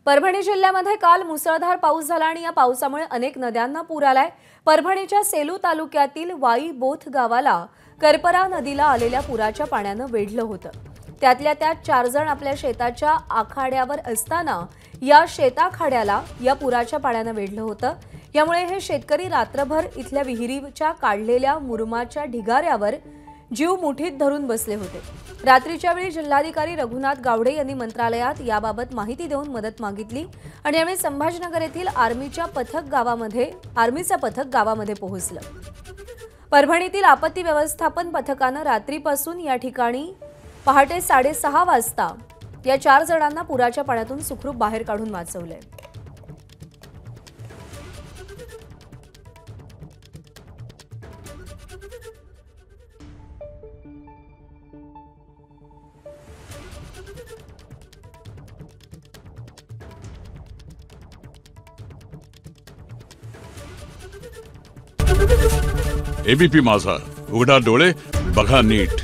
परभणी जिल्ह्यामध्ये काल मुसळधार पाऊस झाला आणि या पावसामुळे अनेक नद्यांना पूर आलाय। परभणीच्या सेलू तालुक्यातील वाई बोथ गावाला करपरा नदीला आलेल्या पुराच्या पाण्याने वेढलं होतं। त्यातल्या त्यात 4 जण आपल्या शेताच्या आखाड्यावर असताना या शेताखाड्याला या पुराच्या पाण्याने वेढलं होतं। यामुळे हे शेतकरी रात्रभर इथल्या विहिरीच्या काढलेल्या मुरमाच्या ढिगाऱ्यावर जीव मुठीत धरून बसले होते। रात्रीच्या वेळी जिल्हाधिकारी रघुनाथ गावडे यांनी मंत्रालयात याबाबत माहिती देऊन मदत मागितली आणि यावेळी संभाजीनगर येथील आर्मीचं पथक गावामध्ये पोहोचलं। परभणीतील आपत्ती व्यवस्थापन पथकाने रात्रीपासून या ठिकाणी पहाटे 6:30 वाजता या 4 जणांना पुराच्या पाण्यातून सुखरूप बाहेर काढून वाचवले। एबीपी माझा, उघडा डोळे बघा नीट।